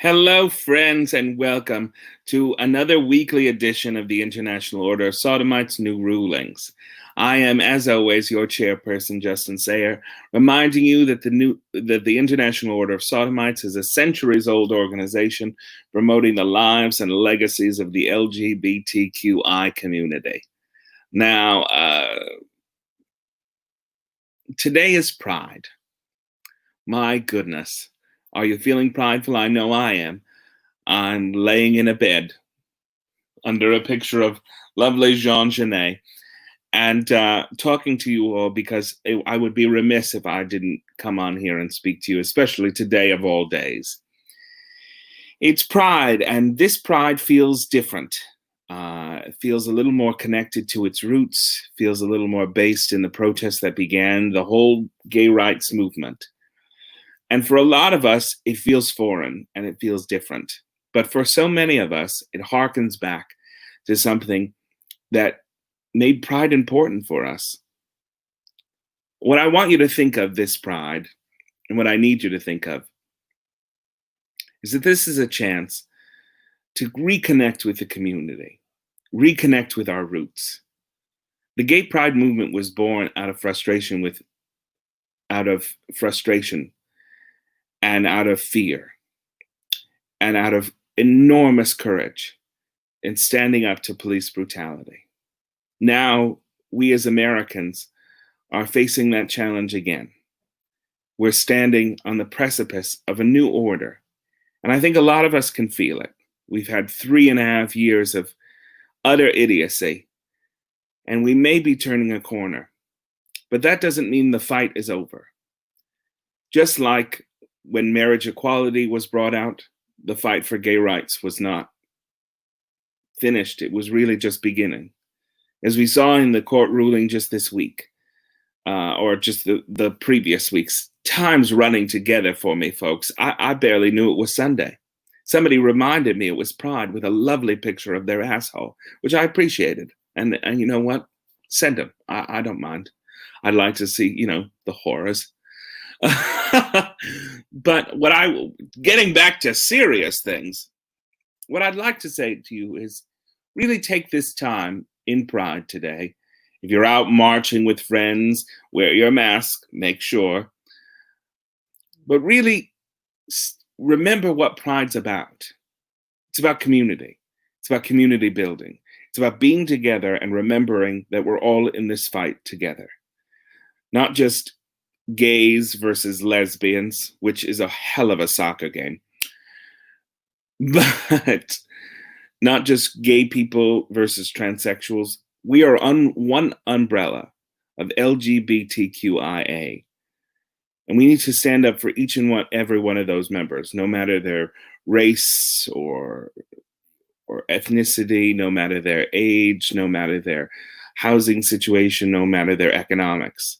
Hello, friends, and welcome to another weekly edition of the International Order of Sodomites New Rulings. I am, as always, your chairperson, Justin Sayer, reminding you that the International Order of Sodomites is a centuries-old organization promoting the lives and legacies of the LGBTQI community. Now, today is Pride. My goodness. Are you feeling prideful? I know I am. I'm laying in a bed under a picture of lovely Jean Genet and talking to you all because I would be remiss if I didn't come on here and speak to you, especially today of all days. It's Pride, and this Pride feels different. It feels a little more connected to its roots, feels a little more based in the protests that began the whole gay rights movement. And for a lot of us, it feels foreign and it feels different. But for so many of us, it harkens back to something that made Pride important for us. What I want you to think of this Pride, and what I need you to think of, is that this is a chance to reconnect with the community, reconnect with our roots. The Gay Pride movement was born out of frustration and out of fear and out of enormous courage in standing up to police brutality. Now, we as Americans are facing that challenge again. We're standing on the precipice of a new order. And I think a lot of us can feel it. We've had 3.5 years of utter idiocy, and we may be turning a corner. But that doesn't mean the fight is over. Just like when marriage equality was brought out, the fight for gay rights was not finished. It was really just beginning. As we saw in the court ruling just this week, or just the previous weeks, time's running together for me, folks. I barely knew it was Sunday. Somebody reminded me it was Pride with a lovely picture of their asshole, which I appreciated. And you know what? Send them. I don't mind. I'd like to see, the horrors. But getting back to serious things, what I'd like to say to you is really take this time in Pride today. If you're out marching with friends, wear your mask, make sure. But really remember what Pride's about. It's about community. It's about community building. It's about being together and remembering that we're all in this fight together. Not just gays versus lesbians, which is a hell of a soccer game, but not just gay people versus transsexuals. We are on one umbrella of LGBTQIA. And we need to stand up for each and every one of those members, no matter their race or ethnicity, no matter their age, no matter their housing situation, no matter their economics.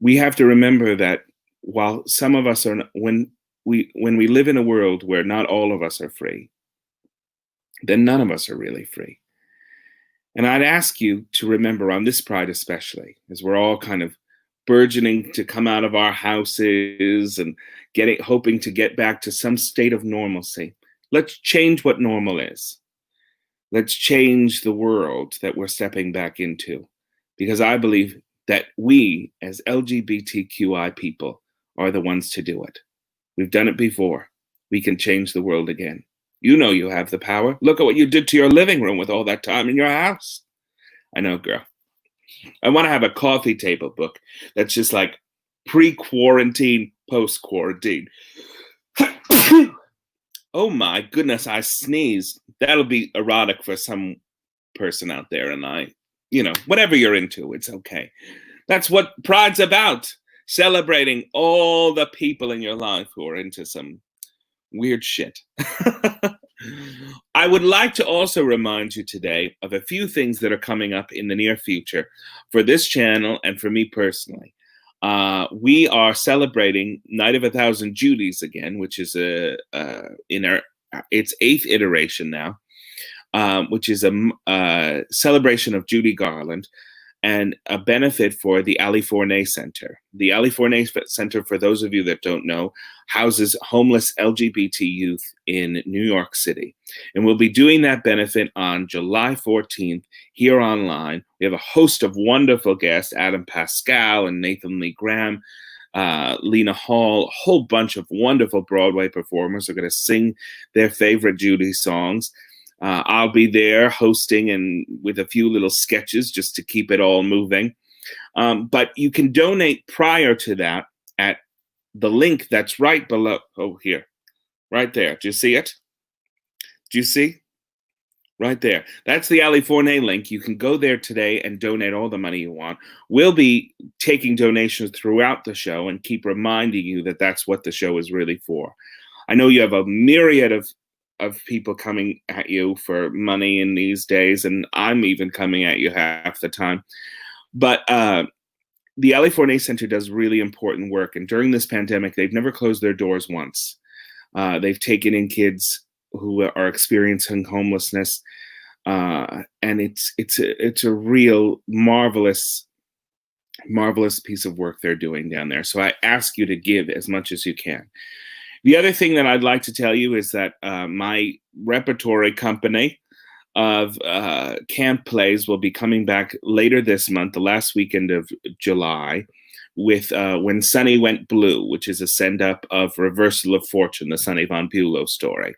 We have to remember that while some of us are, when we live in a world where not all of us are free, then none of us are really free. And I'd ask you to remember on this Pride especially, as we're all kind of burgeoning to come out of our houses and hoping to get back to some state of normalcy. Let's change what normal is. Let's change the world that we're stepping back into, because I believe that we as LGBTQI people are the ones to do it. We've done it before. We can change the world again. You know you have the power. Look at what you did to your living room with all that time in your house. I know, girl. I want to have a coffee table book that's just like pre-quarantine, post-quarantine. Oh my goodness, I sneezed. That'll be erotic for some person out there, and whatever you're into, it's okay. That's what Pride's about. Celebrating all the people in your life who are into some weird shit. I would like to also remind you today of a few things that are coming up in the near future for this channel and for me personally. We are celebrating Night of 1,000 Judies again, which is in its 8th iteration now, which is a celebration of Judy Garland. and a benefit for the Ali Forney Center. The Ali Forney Center, for those of you that don't know, houses homeless LGBT youth in New York City. And we'll be doing that benefit on July 14th here online. We have a host of wonderful guests, Adam Pascal and Nathan Lee Graham, Lena Hall, a whole bunch of wonderful Broadway performers are going to sing their favorite Judy songs. I'll be there hosting and with a few little sketches just to keep it all moving. But you can donate prior to that at the link that's right below. Oh, here, right there. Do you see it? Do you see? Right there. That's the Ali Forney link. You can go there today and donate all the money you want. We'll be taking donations throughout the show and keep reminding you that that's what the show is really for. I know you have a myriad of people coming at you for money in these days, and I'm even coming at you half the time. But the Ali Forney Center does really important work, and during this pandemic, they've never closed their doors once. They've taken in kids who are experiencing homelessness, and it's a real marvelous piece of work they're doing down there. So I ask you to give as much as you can. The other thing that I'd like to tell you is that my repertory company of camp plays will be coming back later this month, the last weekend of July, with When Sunny Went Blue, which is a send-up of Reversal of Fortune, the Sonny Von Bulow story,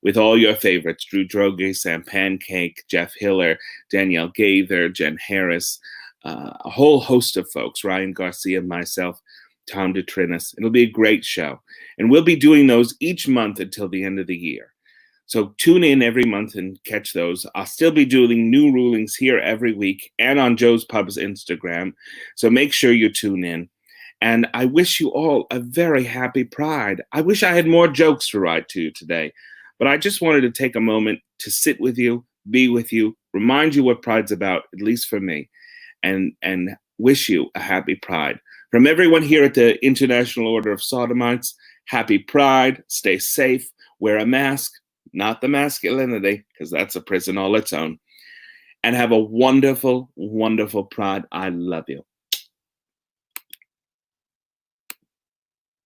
with all your favorites, Drew Droege, Sam Pancake, Jeff Hiller, Danielle Gaither, Jen Harris, a whole host of folks, Ryan Garcia, myself, Tom DeTrinis. It'll be a great show. And we'll be doing those each month until the end of the year. So tune in every month and catch those. I'll still be doing new rulings here every week and on Joe's Pub's Instagram. So make sure you tune in. And I wish you all a very happy Pride. I wish I had more jokes to write to you today, but I just wanted to take a moment to sit with you, be with you, remind you what Pride's about, at least for me, and wish you a happy Pride. From everyone here at the International Order of Sodomites, happy Pride, stay safe, wear a mask, not the masculinity, because that's a prison all its own, and have a wonderful, wonderful Pride. I love you.